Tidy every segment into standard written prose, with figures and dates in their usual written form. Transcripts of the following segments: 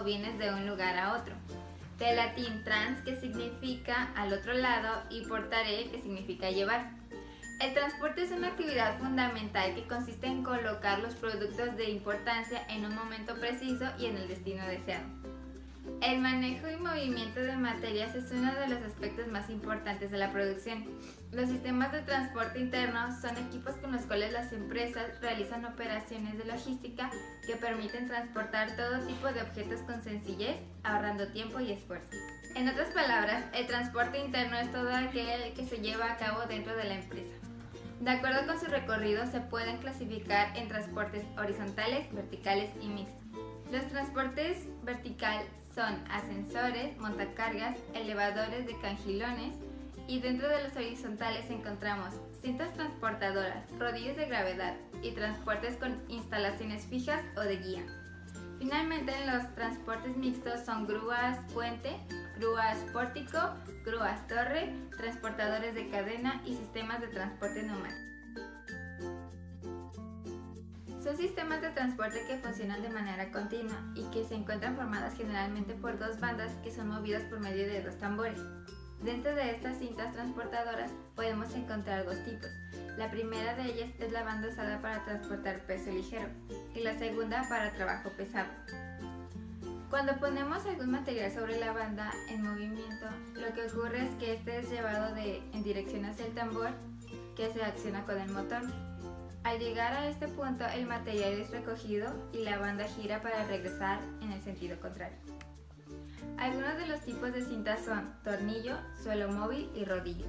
bienes de un lugar a otro. Del latín trans, que significa al otro lado, y portare, que significa llevar. El transporte es una actividad fundamental que consiste en colocar los productos de importancia en un momento preciso y en el destino deseado. El manejo y movimiento de materias es uno de los aspectos más importantes de la producción. Los sistemas de transporte interno son equipos con los cuales las empresas realizan operaciones de logística que permiten transportar todo tipo de objetos con sencillez, ahorrando tiempo y esfuerzo. En otras palabras, el transporte interno es todo aquel que se lleva a cabo dentro de la empresa. De acuerdo con su recorrido, se pueden clasificar en transportes horizontales, verticales y mixtos. Los transportes vertical son ascensores, montacargas, elevadores de cangilones, y dentro de los horizontales encontramos cintas transportadoras, rodillos de gravedad y transportes con instalaciones fijas o de guía. Finalmente, los transportes mixtos son grúas puente, grúas pórtico, grúas torre, transportadores de cadena y sistemas de transporte neumático. Son sistemas de transporte que funcionan de manera continua y que se encuentran formadas generalmente por dos bandas que son movidas por medio de dos tambores. Dentro de estas cintas transportadoras podemos encontrar dos tipos. La primera de ellas es la banda usada para transportar peso ligero y la segunda para trabajo pesado. Cuando ponemos algún material sobre la banda en movimiento, lo que ocurre es que este es llevado en dirección hacia el tambor, que se acciona con el motor. Al llegar a este punto, el material es recogido y la banda gira para regresar en el sentido contrario. Algunos de los tipos de cintas son tornillo, suelo móvil y rodillos.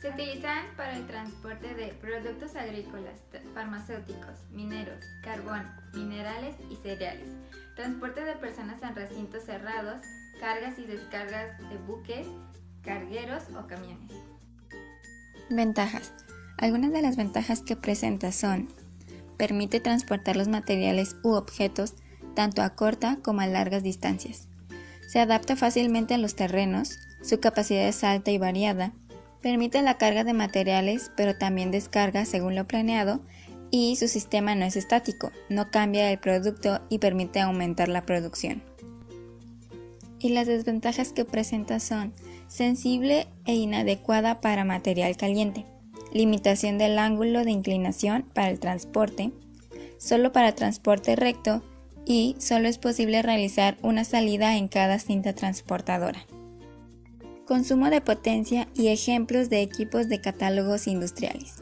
Se utilizan para el transporte de productos agrícolas, farmacéuticos, mineros, carbón, minerales y cereales, transporte de personas en recintos cerrados, cargas y descargas de buques, cargueros o camiones. Ventajas. Algunas de las ventajas que presenta son: permite transportar los materiales u objetos tanto a corta como a largas distancias. Se adapta fácilmente a los terrenos, su capacidad es alta y variada, permite la carga de materiales pero también descarga según lo planeado, y su sistema no es estático, no cambia el producto y permite aumentar la producción. Y las desventajas que presenta son: sensible e inadecuada para material caliente, limitación del ángulo de inclinación para el transporte, solo para transporte recto, y solo es posible realizar una salida en cada cinta transportadora. Consumo de potencia y ejemplos de equipos de catálogos industriales.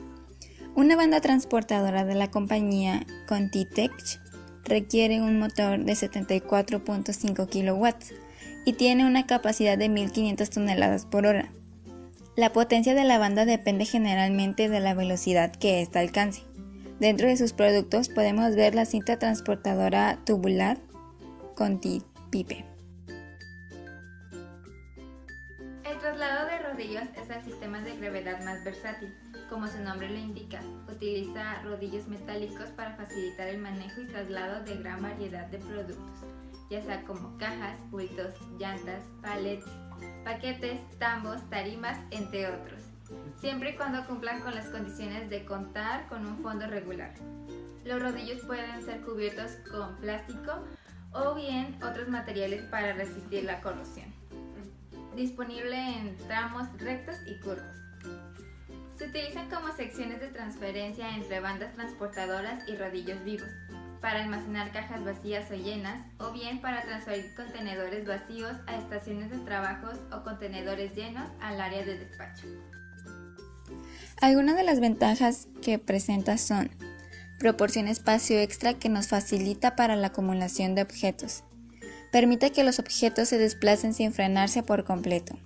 Una banda transportadora de la compañía Contitech requiere un motor de 74.5 kW y tiene una capacidad de 1500 toneladas por hora. La potencia de la banda depende generalmente de la velocidad que ésta alcance. Dentro de sus productos podemos ver la cinta transportadora tubular Contipipe. El traslado de rodillos es el sistema de gravedad más versátil. Como su nombre lo indica, utiliza rodillos metálicos para facilitar el manejo y traslado de gran variedad de productos, ya sea como cajas, bultos, llantas, palets, paquetes, tambos, tarimas, entre otros, siempre y cuando cumplan con las condiciones de contar con un fondo regular. Los rodillos pueden ser cubiertos con plástico o bien otros materiales para resistir la corrosión. Disponible en tramos rectos y curvos. Se utilizan como secciones de transferencia entre bandas transportadoras y rodillos vivos, para almacenar cajas vacías o llenas, o bien para transferir contenedores vacíos a estaciones de trabajos o contenedores llenos al área de despacho. Algunas de las ventajas que presenta son: proporciona espacio extra que nos facilita para la acumulación de objetos, permite que los objetos se desplacen sin frenarse por completo,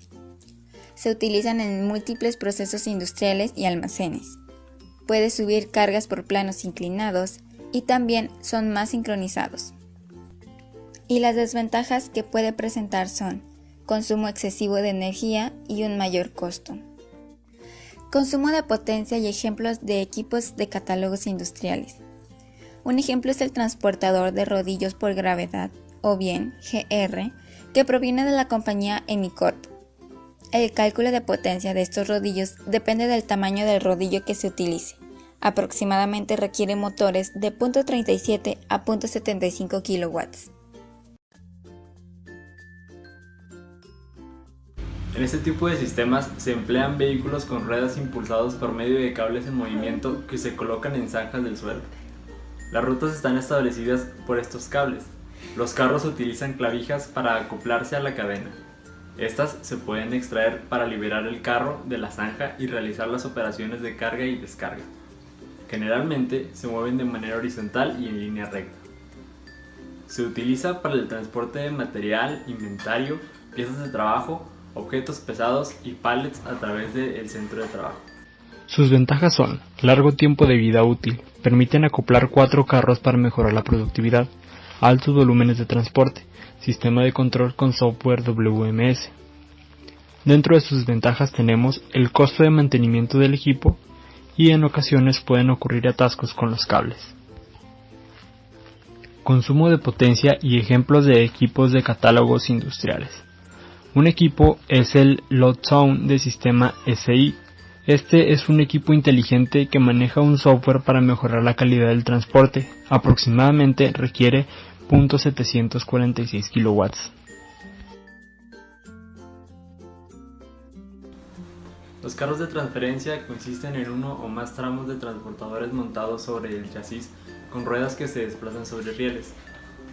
se utilizan en múltiples procesos industriales y almacenes, puede subir cargas por planos inclinados y también son más sincronizados. Y las desventajas que puede presentar son: consumo excesivo de energía y un mayor costo. Consumo de potencia y ejemplos de equipos de catálogos industriales. Un ejemplo es el transportador de rodillos por gravedad, o bien GR, que proviene de la compañía Emicorp. El cálculo de potencia de estos rodillos depende del tamaño del rodillo que se utilice. Aproximadamente requiere motores de 0.37 a 0.75 kW. En este tipo de sistemas se emplean vehículos con ruedas impulsados por medio de cables en movimiento que se colocan en zanjas del suelo. Las rutas están establecidas por estos cables. Los carros utilizan clavijas para acoplarse a la cadena. Estas se pueden extraer para liberar el carro de la zanja y realizar las operaciones de carga y descarga. Generalmente se mueven de manera horizontal y en línea recta. Se utiliza para el transporte de material, inventario, piezas de trabajo, objetos pesados y pallets a través del centro de trabajo. Sus ventajas son largo tiempo de vida útil, permiten acoplar 4 carros para mejorar la productividad, altos volúmenes de transporte, sistema de control con software WMS. Dentro de sus ventajas tenemos el costo de mantenimiento del equipo y en ocasiones pueden ocurrir atascos con los cables. Consumo de potencia y ejemplos de equipos de catálogos industriales. Un equipo es el Load-Zone de sistema SI. Este es un equipo inteligente que maneja un software para mejorar la calidad del transporte. Aproximadamente requiere 0.746 kW. Los carros de transferencia consisten en uno o más tramos de transportadores montados sobre el chasis con ruedas que se desplazan sobre rieles.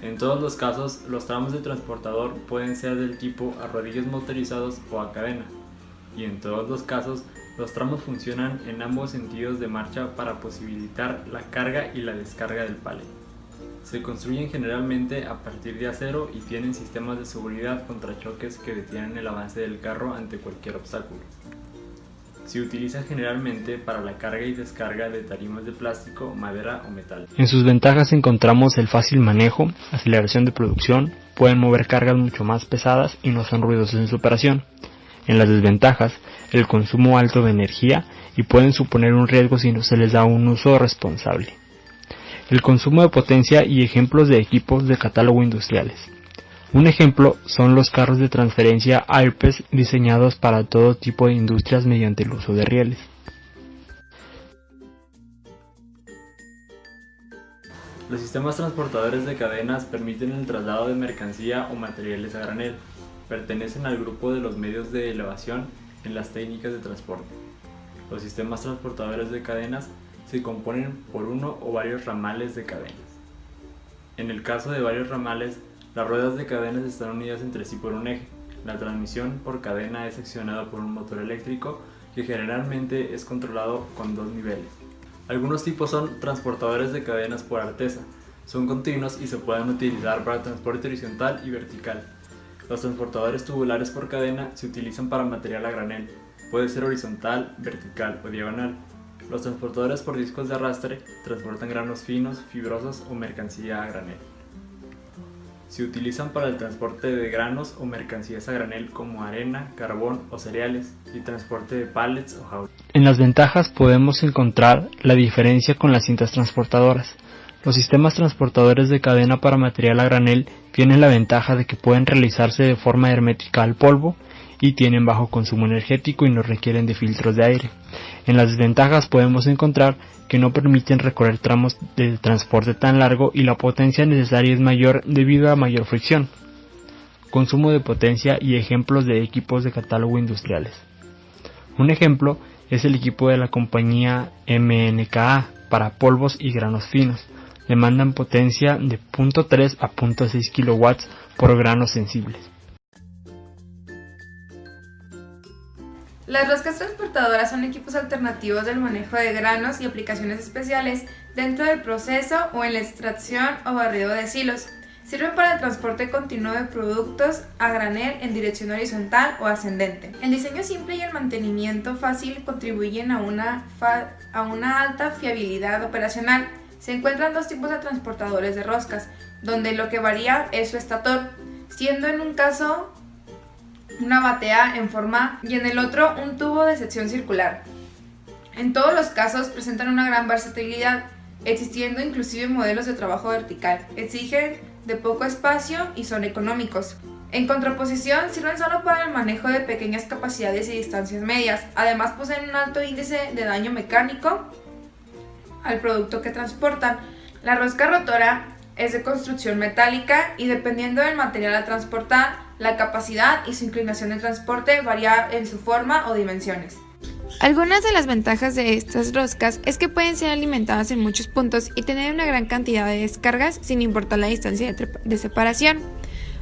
En todos los casos, los tramos de transportador pueden ser del tipo a rodillos motorizados o a cadena, y en todos los casos, los tramos funcionan en ambos sentidos de marcha para posibilitar la carga y la descarga del pallet. Se construyen generalmente a partir de acero y tienen sistemas de seguridad contra choques que detienen el avance del carro ante cualquier obstáculo. Se utiliza generalmente para la carga y descarga de tarimas de plástico, madera o metal. En sus ventajas encontramos el fácil manejo, aceleración de producción, pueden mover cargas mucho más pesadas y no son ruidosos en su operación. En las desventajas, el consumo alto de energía y pueden suponer un riesgo si no se les da un uso responsable. El consumo de potencia y ejemplos de equipos de catálogo industriales. Un ejemplo son los carros de transferencia Airpex diseñados para todo tipo de industrias mediante el uso de rieles. Los sistemas transportadores de cadenas permiten el traslado de mercancía o materiales a granel. Pertenecen al grupo de los medios de elevación en las técnicas de transporte. Los sistemas transportadores de cadenas se componen por uno o varios ramales de cadenas. En el caso de varios ramales, las ruedas de cadenas están unidas entre sí por un eje. La transmisión por cadena es accionada por un motor eléctrico que generalmente es controlado con 2 niveles. Algunos tipos son transportadores de cadenas por artesa. Son continuos y se pueden utilizar para transporte horizontal y vertical. Los transportadores tubulares por cadena se utilizan para material a granel. Puede ser horizontal, vertical o diagonal. Los transportadores por discos de arrastre transportan granos finos, fibrosos o mercancía a granel. Se utilizan para el transporte de granos o mercancías a granel como arena, carbón o cereales y transporte de pallets o jaulas. En las ventajas podemos encontrar la diferencia con las cintas transportadoras. Los sistemas transportadores de cadena para material a granel tienen la ventaja de que pueden realizarse de forma hermética al polvo y tienen bajo consumo energético y no requieren de filtros de aire. En las desventajas podemos encontrar que no permiten recorrer tramos de transporte tan largo y la potencia necesaria es mayor debido a mayor fricción. Consumo de potencia y ejemplos de equipos de catálogo industriales. Un ejemplo es el equipo de la compañía MNKA para polvos y granos finos. Demandan potencia de 0.3 a 0.6 kW por granos sensibles. Las roscas transportadoras son equipos alternativos del manejo de granos y aplicaciones especiales dentro del proceso o en la extracción o barrido de silos. Sirven para el transporte continuo de productos a granel en dirección horizontal o ascendente. El diseño simple y el mantenimiento fácil contribuyen a una alta fiabilidad operacional. Se encuentran 2 tipos de transportadores de roscas, donde lo que varía es su estator, siendo en un caso una batea en forma y en el otro un tubo de sección circular. En todos los casos presentan una gran versatilidad, existiendo inclusive modelos de trabajo vertical. Exigen de poco espacio y son económicos. En contraposición, sirven solo para el manejo de pequeñas capacidades y distancias medias. Además poseen un alto índice de daño mecánico al producto que transportan. La rosca rotora es de construcción metálica y dependiendo del material a transportar, la capacidad y su inclinación de transporte varía en su forma o dimensiones. Algunas de las ventajas de estas roscas es que pueden ser alimentadas en muchos puntos y tener una gran cantidad de descargas sin importar la distancia de separación.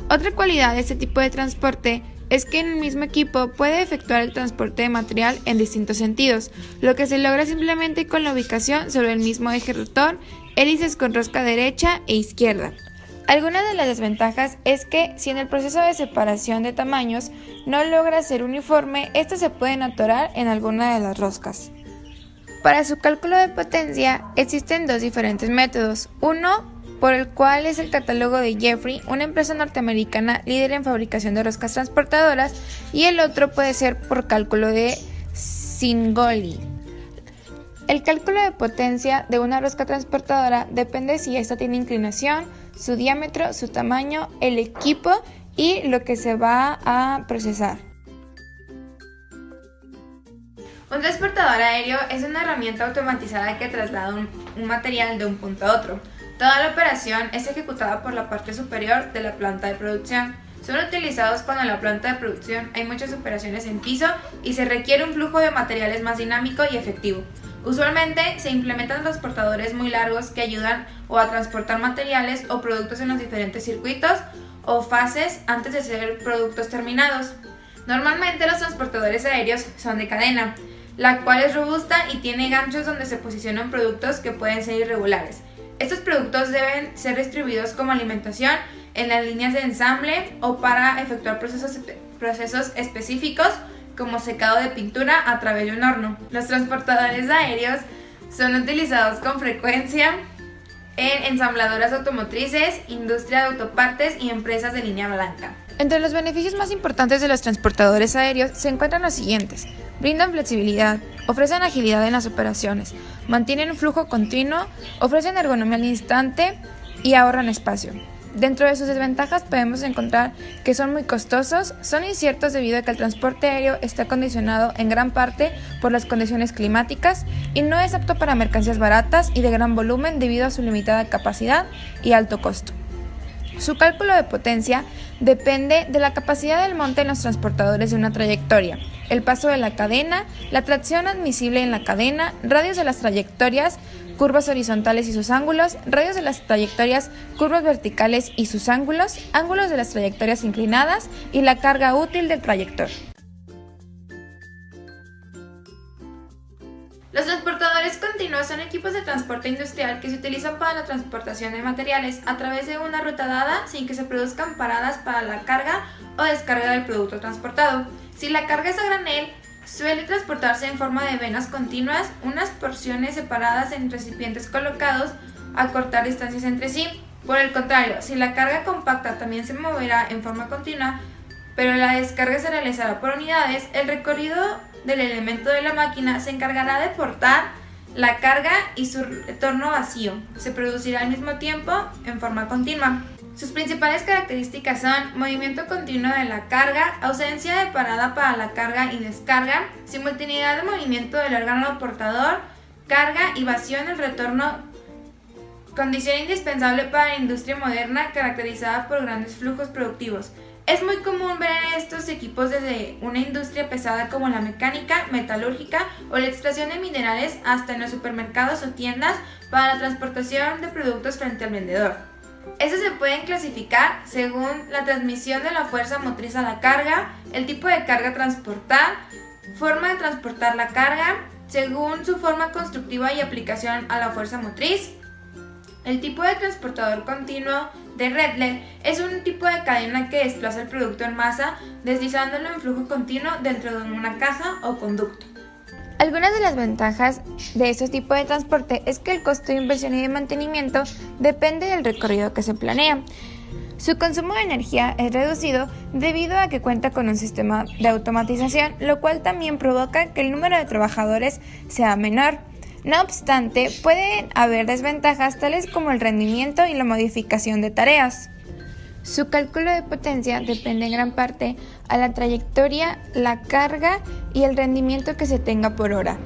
Otra cualidad de este tipo de transporte es que en el mismo equipo puede efectuar el transporte de material en distintos sentidos, lo que se logra simplemente con la ubicación sobre el mismo eje rotor, hélices con rosca derecha e izquierda. Algunas de las desventajas es que si en el proceso de separación de tamaños no logra ser uniforme, estos se pueden atorar en alguna de las roscas. Para su cálculo de potencia existen dos diferentes métodos. Uno, por el cual es el catálogo de Jeffrey, una empresa norteamericana líder en fabricación de roscas transportadoras, y el otro puede ser por cálculo de Zingoli. El cálculo de potencia de una rosca transportadora depende si ésta tiene inclinación, su diámetro, su tamaño, el equipo y lo que se va a procesar. Un transportador aéreo es una herramienta automatizada que traslada un material de un punto a otro. Toda la operación es ejecutada por la parte superior de la planta de producción. Son utilizados cuando en la planta de producción hay muchas operaciones en piso y se requiere un flujo de materiales más dinámico y efectivo. Usualmente se implementan transportadores muy largos que ayudan o a transportar materiales o productos en los diferentes circuitos o fases antes de ser productos terminados. Normalmente los transportadores aéreos son de cadena, la cual es robusta y tiene ganchos donde se posicionan productos que pueden ser irregulares. Estos productos deben ser distribuidos como alimentación en las líneas de ensamble o para efectuar procesos específicos como secado de pintura a través de un horno. Los transportadores aéreos son utilizados con frecuencia en ensambladoras automotrices, industria de autopartes y empresas de línea blanca. Entre los beneficios más importantes de los transportadores aéreos se encuentran los siguientes: brindan flexibilidad, ofrecen agilidad en las operaciones, mantienen un flujo continuo, ofrecen ergonomía al instante y ahorran espacio. Dentro de sus desventajas podemos encontrar que son muy costosos, son inciertos debido a que el transporte aéreo está condicionado en gran parte por las condiciones climáticas y no es apto para mercancías baratas y de gran volumen debido a su limitada capacidad y alto costo. Su cálculo de potencia depende de la capacidad del monte en los transportadores de una trayectoria, el paso de la cadena, la tracción admisible en la cadena, radios de las trayectorias, curvas horizontales y sus ángulos, radios de las trayectorias, curvas verticales y sus ángulos, ángulos de las trayectorias inclinadas y la carga útil del trayector. Los transportadores continuos son equipos de transporte industrial que se utilizan para la transportación de materiales a través de una ruta dada sin que se produzcan paradas para la carga o descarga del producto transportado. Si la carga es a granel, suele transportarse en forma de venas continuas, unas porciones separadas en recipientes colocados a cortar distancias entre sí. Por el contrario, si la carga compacta también se moverá en forma continua, pero la descarga se realizará por unidades, el recorrido del elemento de la máquina se encargará de portar la carga y su retorno vacío. Se producirá al mismo tiempo en forma continua. Sus principales características son movimiento continuo de la carga, ausencia de parada para la carga y descarga, simultaneidad de movimiento del órgano portador, carga y vacío en el retorno, condición indispensable para la industria moderna caracterizada por grandes flujos productivos. Es muy común ver estos equipos desde una industria pesada como la mecánica, metalúrgica o la extracción de minerales hasta en los supermercados o tiendas para la transportación de productos frente al vendedor. Estos se pueden clasificar según la transmisión de la fuerza motriz a la carga, el tipo de carga a transportar, forma de transportar la carga, según su forma constructiva y aplicación a la fuerza motriz. El tipo de transportador continuo de Redler es un tipo de cadena que desplaza el producto en masa deslizándolo en flujo continuo dentro de una caja o conducto. Algunas de las ventajas de estos tipos de transporte es que el costo de inversión y de mantenimiento depende del recorrido que se planea. Su consumo de energía es reducido debido a que cuenta con un sistema de automatización, lo cual también provoca que el número de trabajadores sea menor. No obstante, pueden haber desventajas tales como el rendimiento y la modificación de tareas. Su cálculo de potencia depende en gran parte a la trayectoria, la carga y el rendimiento que se tenga por hora.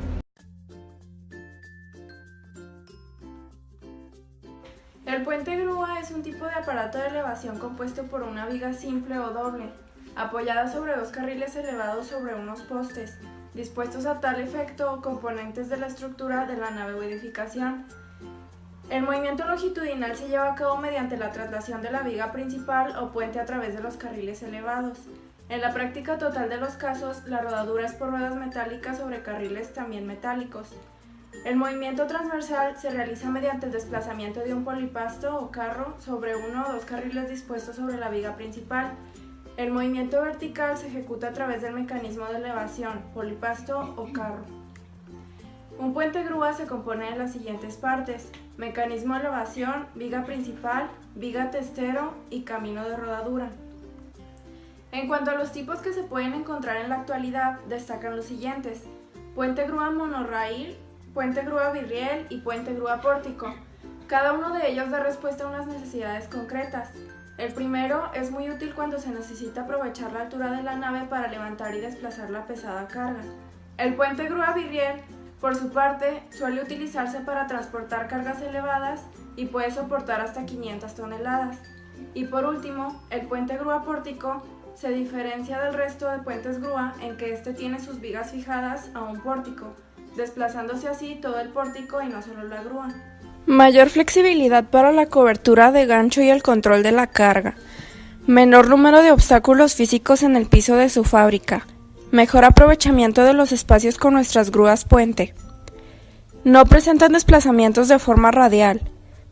El puente grúa es elevación compuesto por una viga simple o doble, apoyada sobre dos carriles elevados sobre unos postes, dispuestos a tal efecto o componentes de la estructura de la nave o edificación. El movimiento longitudinal se lleva a cabo mediante la traslación de la viga principal o puente a través de los carriles elevados. En la práctica total de los casos, la rodadura es por ruedas metálicas sobre carriles también metálicos. El movimiento transversal se realiza mediante el desplazamiento de un polipasto o carro sobre uno o dos carriles dispuestos sobre la viga principal. El movimiento vertical se ejecuta a través del mecanismo de elevación, polipasto o carro. Un puente grúa se compone de las siguientes partes: mecanismo de elevación, viga principal, viga testero y camino de rodadura. En cuanto a los tipos que se pueden encontrar en la actualidad, destacan los siguientes: puente grúa monorraíl, puente grúa birriel y puente grúa pórtico. Cada uno de ellos da respuesta a unas necesidades concretas. El primero es muy útil cuando se necesita aprovechar la altura de la nave para levantar y desplazar la pesada carga. El puente grúa birriel, por su parte, suele utilizarse para transportar cargas elevadas y puede soportar hasta 500 toneladas. Y por último, el puente grúa pórtico se diferencia del resto de puentes grúa en que este tiene sus vigas fijadas a un pórtico, desplazándose así todo el pórtico y no solo la grúa. Mayor flexibilidad para la cobertura de gancho y el control de la carga. Menor número de obstáculos físicos en el piso de su fábrica. Mejor aprovechamiento de los espacios con nuestras grúas puente. No presentan desplazamientos de forma radial.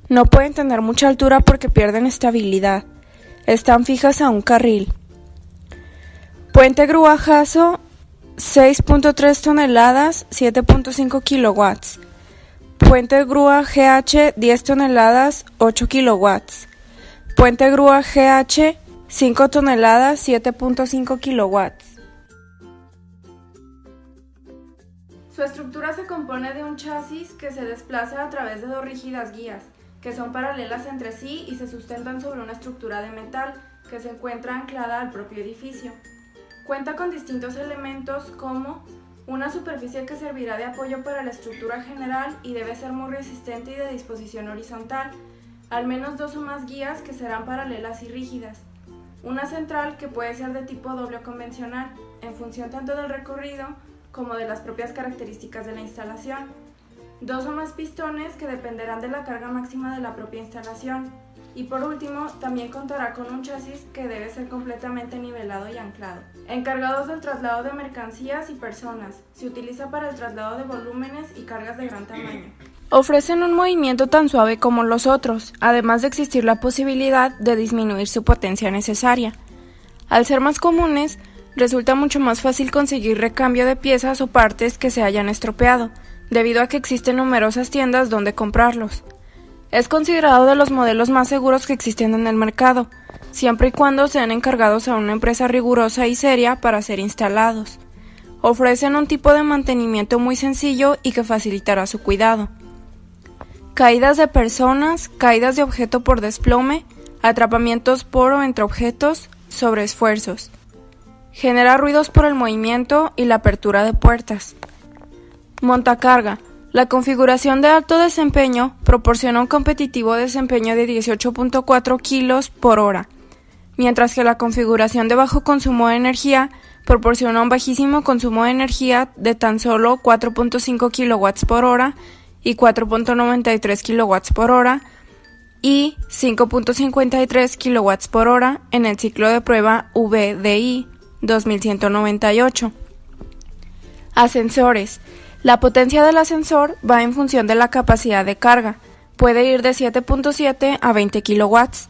No pueden tener mucha altura porque pierden estabilidad. Están fijas a un carril. Puente grúa Hasso, 6.3 toneladas, 7.5 kilowatts. Puente grúa GH, 10 toneladas, 8 kilowatts. Puente grúa GH, 5 toneladas, 7.5 kilowatts. Su estructura se compone de un chasis que se desplaza a través de dos rígidas guías, que son paralelas entre sí y se sustentan sobre una estructura de metal que se encuentra anclada al propio edificio. Cuenta con distintos elementos como una superficie que servirá de apoyo para la estructura general y debe ser muy resistente y de disposición horizontal, al menos dos o más guías que serán paralelas y rígidas, una central que puede ser de tipo doble o convencional, en función tanto del recorrido como de las propias características de la instalación, dos o más pistones que dependerán de la carga máxima de la propia instalación, y por último, también contará con un chasis que debe ser completamente nivelado y anclado. Encargados del traslado de mercancías y personas, se utiliza para el traslado de volúmenes y cargas de gran tamaño. Ofrecen un movimiento tan suave como los otros, además de existir la posibilidad de disminuir su potencia necesaria. Al ser más comunes, resulta mucho más fácil conseguir recambio de piezas o partes que se hayan estropeado, debido a que existen numerosas tiendas donde comprarlos. Es considerado de los modelos más seguros que existen en el mercado, siempre y cuando sean encargados a una empresa rigurosa y seria para ser instalados. Ofrecen un tipo de mantenimiento muy sencillo y que facilitará su cuidado. Caídas de personas, caídas de objeto por desplome, atrapamientos por o entre objetos, sobreesfuerzos. Genera ruidos por el movimiento y la apertura de puertas. Montacarga. La configuración de alto desempeño proporciona un competitivo desempeño de 18.4 kilos por hora, mientras que la configuración de bajo consumo de energía proporciona un bajísimo consumo de energía de tan solo 4.5 kilowatts por hora y 4.93 kilowatts por hora y 5.53 kilowatts por hora en el ciclo de prueba VDI 2198. Ascensores. La potencia del ascensor va en función de la capacidad de carga, puede ir de 7.7 a 20 kilowatts.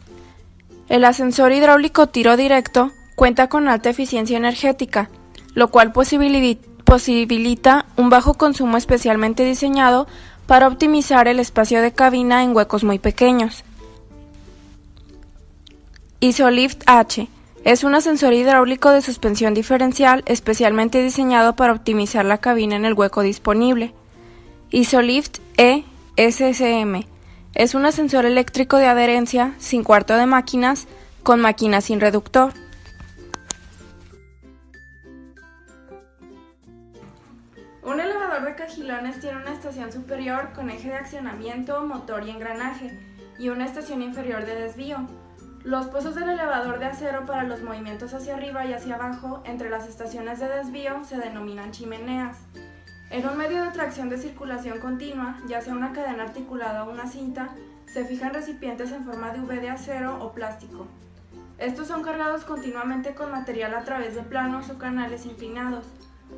El ascensor hidráulico tiro directo cuenta con alta eficiencia energética, lo cual posibilita un bajo consumo especialmente diseñado para optimizar el espacio de cabina en huecos muy pequeños. Isolift H. Es un ascensor hidráulico de suspensión diferencial especialmente diseñado para optimizar la cabina en el hueco disponible. Isolift E-SSM es un ascensor eléctrico de adherencia sin cuarto de máquinas con máquina sin reductor. Un elevador de cajilones tiene una estación superior con eje de accionamiento, motor y engranaje, y una estación inferior de desvío. Los pozos del elevador de acero para los movimientos hacia arriba y hacia abajo entre las estaciones de desvío se denominan chimeneas. En un medio de tracción de circulación continua, ya sea una cadena articulada o una cinta, se fijan recipientes en forma de V de acero o plástico. Estos son cargados continuamente con material a través de planos o canales inclinados.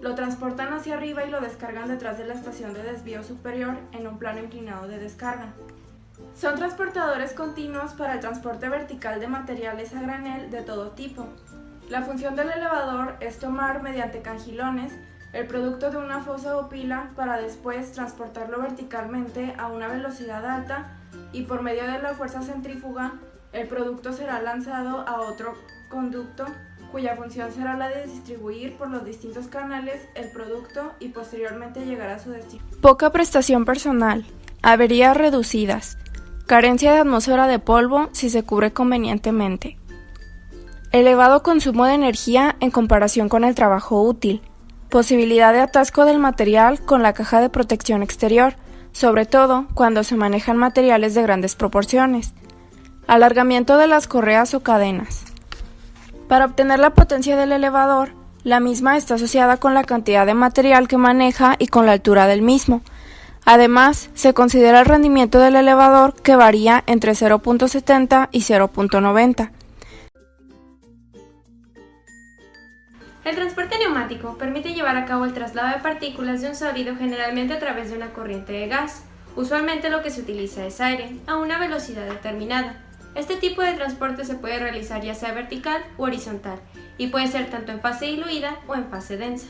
Lo transportan hacia arriba y lo descargan detrás de la estación de desvío superior en un plano inclinado de descarga. Son transportadores continuos para el transporte vertical de materiales a granel de todo tipo. La función del elevador es tomar, mediante cangilones, el producto de una fosa o pila para después transportarlo verticalmente a una velocidad alta y por medio de la fuerza centrífuga, el producto será lanzado a otro conducto cuya función será la de distribuir por los distintos canales el producto y posteriormente llegar a su destino. Poca prestación personal, averías reducidas, carencia de atmósfera de polvo si se cubre convenientemente, elevado consumo de energía en comparación con el trabajo útil, posibilidad de atasco del material con la caja de protección exterior, sobre todo cuando se manejan materiales de grandes proporciones, alargamiento de las correas o cadenas. Para obtener la potencia del elevador, la misma está asociada con la cantidad de material que maneja y con la altura del mismo. Además, se considera el rendimiento del elevador que varía entre 0.70 y 0.90. El transporte neumático permite llevar a cabo el traslado de partículas de un sólido generalmente a través de una corriente de gas. Usualmente lo que se utiliza es aire, a una velocidad determinada. Este tipo de transporte se puede realizar ya sea vertical u horizontal y puede ser tanto en fase diluida o en fase densa.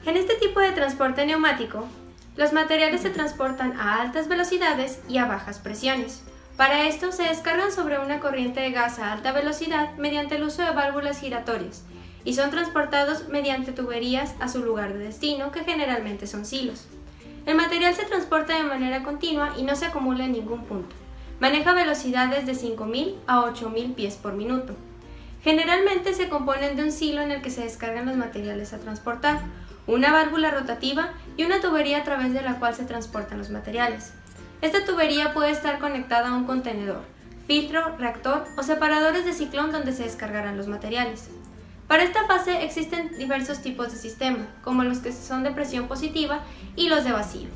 En este tipo de transporte neumático, los materiales se transportan a altas velocidades y a bajas presiones. Para esto se descargan sobre una corriente de gas a alta velocidad mediante el uso de válvulas giratorias y son transportados mediante tuberías a su lugar de destino, que generalmente son silos. El material se transporta de manera continua y no se acumula en ningún punto. Maneja velocidades de 5.000 a 8.000 pies por minuto. Generalmente se componen de un silo en el que se descargan los materiales a transportar, una válvula rotativa y una tubería a través de la cual se transportan los materiales. Esta tubería puede estar conectada a un contenedor, filtro, reactor o separadores de ciclón donde se descargarán los materiales. Para esta fase existen diversos tipos de sistema, como los que son de presión positiva y los de vacío.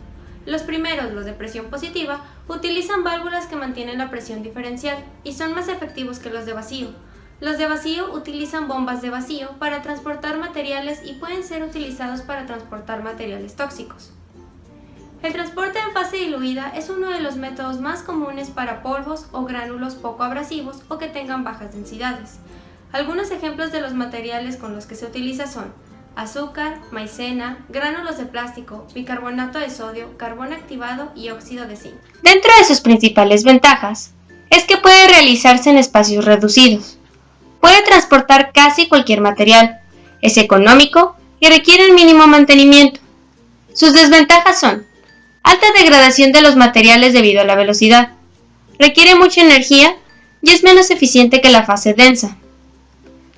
Los primeros, los de presión positiva, utilizan válvulas que mantienen la presión diferencial y son más efectivos que los de vacío. Los de vacío utilizan bombas de vacío para transportar materiales y pueden ser utilizados para transportar materiales tóxicos. El transporte en fase diluida es uno de los métodos más comunes para polvos o gránulos poco abrasivos o que tengan bajas densidades. Algunos ejemplos de los materiales con los que se utiliza son azúcar, maicena, gránulos de plástico, bicarbonato de sodio, carbón activado y óxido de zinc. Dentro de sus principales ventajas es que puede realizarse en espacios reducidos. Puede transportar casi cualquier material, es económico y requiere el mínimo mantenimiento. Sus desventajas son alta degradación de los materiales debido a la velocidad, requiere mucha energía y es menos eficiente que la fase densa.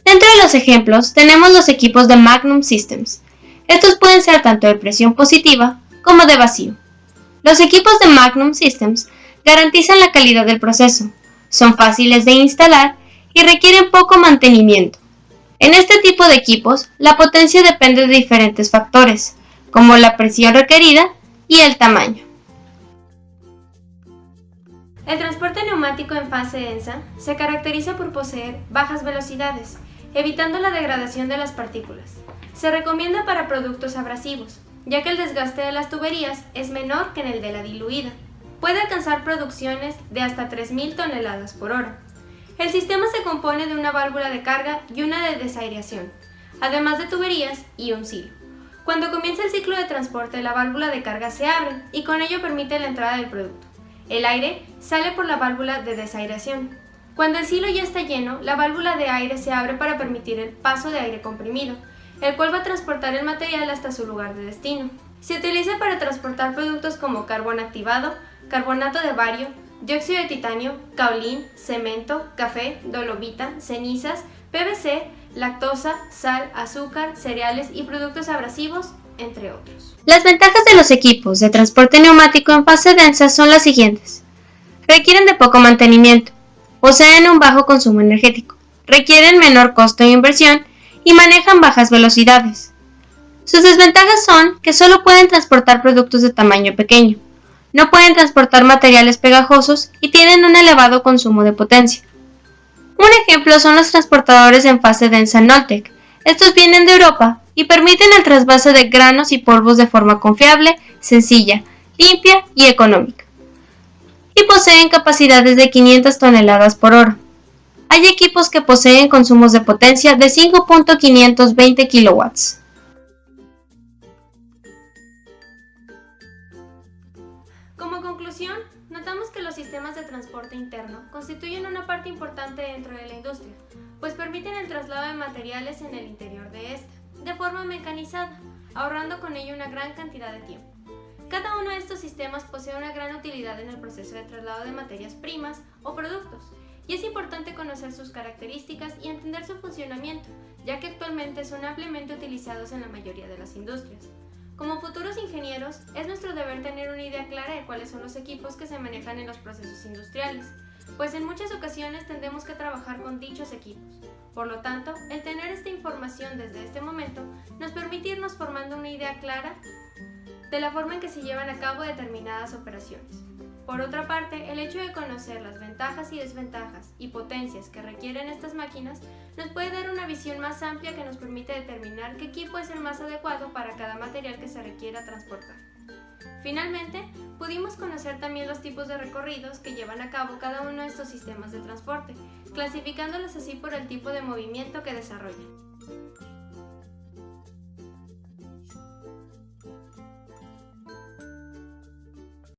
Dentro de los ejemplos tenemos los equipos de Magnum Systems. Estos pueden ser tanto de presión positiva como de vacío. Los equipos de Magnum Systems garantizan la calidad del proceso, son fáciles de instalar y requieren poco mantenimiento. En este tipo de equipos, la potencia depende de diferentes factores, como la presión requerida y el tamaño. El transporte neumático en fase densa se caracteriza por poseer bajas velocidades, evitando la degradación de las partículas. Se recomienda para productos abrasivos, ya que el desgaste de las tuberías es menor que en el de la diluida. Puede alcanzar producciones de hasta 3.000 toneladas por hora. El sistema se compone de una válvula de carga y una de desaireación, además de tuberías y un silo. Cuando comienza el ciclo de transporte, la válvula de carga se abre y con ello permite la entrada del producto. El aire sale por la válvula de desaireación. Cuando el silo ya está lleno, la válvula de aire se abre para permitir el paso de aire comprimido, el cual va a transportar el material hasta su lugar de destino. Se utiliza para transportar productos como carbón activado, carbonato de bario, dióxido de titanio, caolín, cemento, café, dolomita, cenizas, PVC, lactosa, sal, azúcar, cereales y productos abrasivos, entre otros. Las ventajas de los equipos de transporte neumático en fase densa son las siguientes. requieren de poco mantenimiento, poseen un bajo consumo energético, requieren menor costo de inversión y manejan bajas velocidades. Sus desventajas son que solo pueden transportar productos de tamaño pequeño, no pueden transportar materiales pegajosos y tienen un elevado consumo de potencia. Un ejemplo son los transportadores en fase densa Noltec. Estos vienen de Europa y permiten el trasvase de granos y polvos de forma confiable, sencilla, limpia y económica. Y poseen capacidades de 500 toneladas por hora. Hay equipos que poseen consumos de potencia de 5.520 kilowatts. Como conclusión, notamos que los sistemas de transporte interno constituyen una parte importante dentro de la industria, pues permiten el traslado de materiales en el interior de esta, de forma mecanizada, ahorrando con ello una gran cantidad de tiempo. Cada uno de estos sistemas posee una gran utilidad en el proceso de traslado de materias primas o productos, y es importante conocer sus características y entender su funcionamiento, ya que actualmente son ampliamente utilizados en la mayoría de las industrias. Como futuros ingenieros, es nuestro deber tener una idea clara de cuáles son los equipos que se manejan en los procesos industriales, pues en muchas ocasiones tendremos que trabajar con dichos equipos. Por lo tanto, el tener esta información desde este momento nos permite irnos formando una idea clara de la forma en que se llevan a cabo determinadas operaciones. Por otra parte, el hecho de conocer las ventajas y desventajas y potencias que requieren estas máquinas nos puede dar una visión más amplia que nos permite determinar qué equipo es el más adecuado para cada material que se requiera transportar. Finalmente, pudimos conocer también los tipos de recorridos que llevan a cabo cada uno de estos sistemas de transporte, clasificándolos así por el tipo de movimiento que desarrollan.